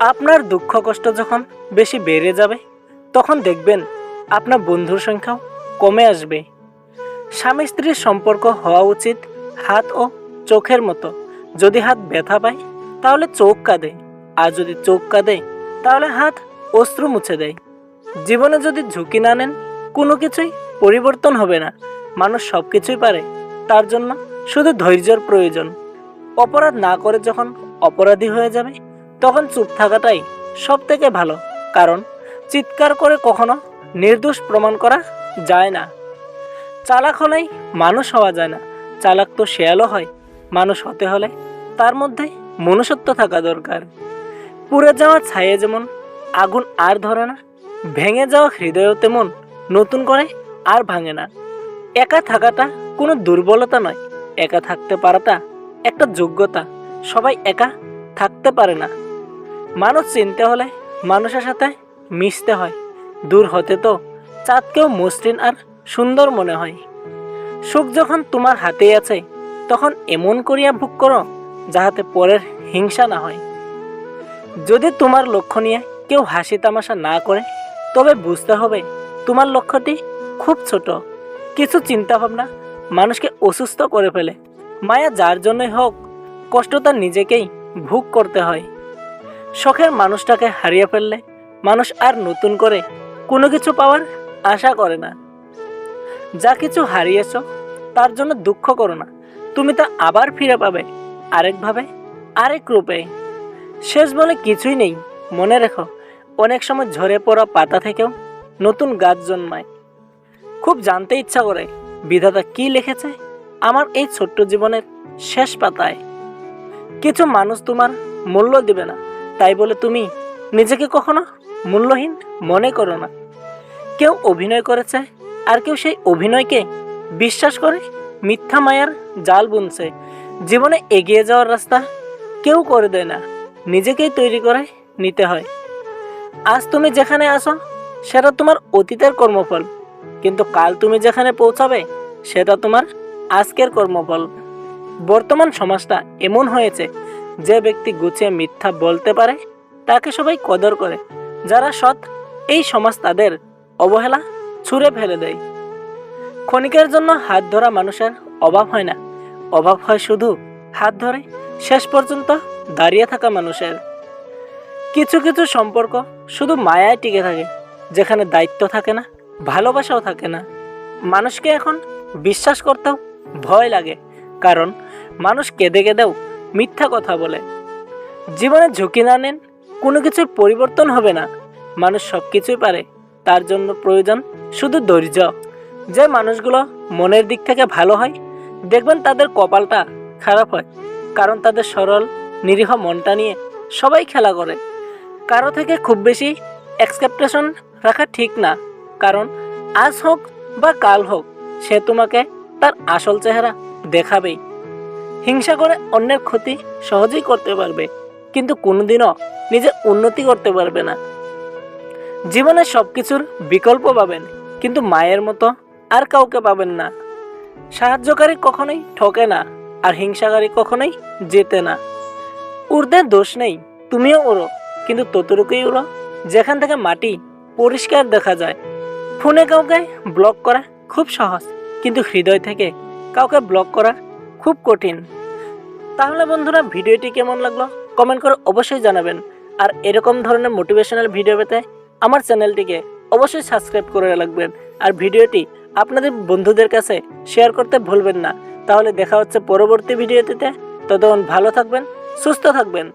আপনার দুঃখ কষ্ট যখন বেশি বেড়ে যাবে তখন দেখবেন আপনার বন্ধুর সংখ্যাও কমে আসবে। স্বামী স্ত্রীর সম্পর্ক হওয়া উচিত হাত ও চোখের মতো। যদি হাত ব্যথা পায় তাহলে চোখ কাঁদে, আর যদি চোখ কাঁদে তাহলে হাত অশ্রু মুছে দেয়। জীবনে যদি ঝুঁকি না নেন কোনো কিছুই পরিবর্তন হবে না। মানুষ সব কিছুই পারে, তার জন্য শুধু ধৈর্যের প্রয়োজন। অপরাধ না করে যখন অপরাধী হয়ে যাবে তখন চুপ থাকাটাই সব থেকে ভালো, কারণ চিৎকার করে কখনো নির্দোষ প্রমাণ করা যায় না। চালাক হলেই মানুষ হওয়া যায় না, চালাক তো শেয়ালও হয়। মানুষ হতে হলে তার মধ্যে মনুষ্যত্ব থাকা দরকার। পুড়ে যাওয়া ছায়ে যেমন আগুন আর ধরে না, ভেঙে যাওয়া হৃদয়ও তেমন নতুন করে আর ভাঙে না। একা থাকাটা কোনো দুর্বলতা নয়, একা থাকতে পারাটা একটা যোগ্যতা। সবাই একা থাকতে পারে না। মানুষ চিনতে হলে মানুষের সাথে মিশতে হয়। দূর হতে তো চাঁদকেও মসৃণ আর সুন্দর মনে হয়। সুখ যখন তোমার হাতেই আছে তখন এমন করিয়া ভোগ করো যাহাতে পরের হিংসা না হয়। যদি তোমার লক্ষ্য নিয়ে কেউ হাসি তামাশা না করে তবে বুঝতে হবে তোমার লক্ষ্যটি খুব ছোট। কিছু চিন্তাভাবনা মানুষকে অসুস্থ করে ফেলে। মায়া যার জন্যই হোক, কষ্ট তার নিজেকেই ভোগ করতে হয়। শখের মানুষটাকে হারিয়ে ফেললে মানুষ আর নতুন করে কোনো কিছু পাওয়ার আশা করে না। যা কিছু হারিয়েছ তার জন্য দুঃখ করো না, তুমি তা আবার ফিরে পাবে আরেকভাবে, আরেক রূপে। শেষ বলে কিছুই নেই, মনে রেখো অনেক সময় ঝরে পড়া পাতা থেকেও নতুন গাছ জন্মায়। খুব জানতে ইচ্ছা করে বিধাতা কি লিখেছে আমার এই ছোট্ট জীবনের শেষ পাতায়। কিছু মানুষ তোমার মূল্য দিবে না, তাই বলে তুমি নিজেকে কখনো মূল্যহীন মনে করো না। কেউ অভিনয় করেছে আর কেউ সেই অভিনয়কে বিশ্বাস করে মিথ্যা মায়ার জাল বুনছে। জীবনে এগিয়ে যাওয়ার রাস্তা কেউ করে দেয় না, নিজেকেই তৈরি করে নিতে হয়। আজ তুমি যেখানে আসো সেটা তোমার অতীতের কর্মফল, কিন্তু কাল তুমি যেখানে পৌঁছাবে সেটা তোমার আজকের কর্মফল। বর্তমান সমাজটা এমন হয়েছে, যে ব্যক্তি গুছিয়ে মিথ্যা বলতে পারে তাকে সবাই কদর করে, যারা সৎ এই সমাজ তাদের অবহেলা ছুঁড়ে ফেলে দেয়। ক্ষণিকের জন্য হাত ধরা মানুষের অভাব হয় না, অভাব হয় শুধু হাত ধরে শেষ পর্যন্ত দাঁড়িয়ে থাকা মানুষের। কিছু কিছু সম্পর্ক শুধু মায়ায় টিকে থাকে, যেখানে দায়িত্ব থাকে না, ভালোবাসাও থাকে না। মানুষকে এখন বিশ্বাস করতেও ভয় লাগে, কারণ মানুষ কেঁদে কেঁদেও মিথ্যা কথা বলে। জীবনে ঝুঁকি না নেন কোনো কিছুর পরিবর্তন হবে না। মানুষ সব কিছুই পারে, তার জন্য প্রয়োজন শুধু ধৈর্য। যে মানুষগুলো মনের দিক থেকে ভালো হয় দেখবেন তাদের কপালটা খারাপ হয়, কারণ তাদের সরল নিরীহ মনটা নিয়ে সবাই খেলা করে। কারো থেকে খুব বেশি এক্সপেকটেশন রাখা ঠিক না, কারণ আজ হোক বা কাল হোক সে তোমাকে তার আসল চেহারা দেখাবেই। হিংসা করে অন্যের ক্ষতি সহজেই করতে পারবে, কিন্তু কোনোদিনও নিজের উন্নতি করতে পারবে না। জীবনে সব কিছুর বিকল্প পাবেন, কিন্তু মায়ের মতো আর কাউকে পাবেন না। সাহায্যকারী কখনোই ঠকে না, আর হিংসাকারী কখনোই জেতে না। উড়তে দোষ নেই, তুমিও উড়ো, কিন্তু ততটুকুই উড়ো যেখান থেকে মাটি পরিষ্কার দেখা যায়। ফোনে কাউকে ব্লক করা খুব সহজ, কিন্তু হৃদয় থেকে কাউকে ব্লক করা খুব কঠিন। তাহলে বন্ধুরা, ভিডিওটি কেমন লাগলো কমেন্ট করে অবশ্যই জানাবেন। আর এরকম ধরনের মোটিভেশনাল ভিডিও পেতে আমার চ্যানেলটিকে অবশ্যই সাবস্ক্রাইব করে রাখবেন, আর ভিডিওটি আপনাদের বন্ধুদের কাছে শেয়ার করতে ভুলবেন না। তাহলে দেখা হচ্ছে পরবর্তী ভিডিওটিতে। ততক্ষণ ভালো থাকবেন, সুস্থ থাকবেন।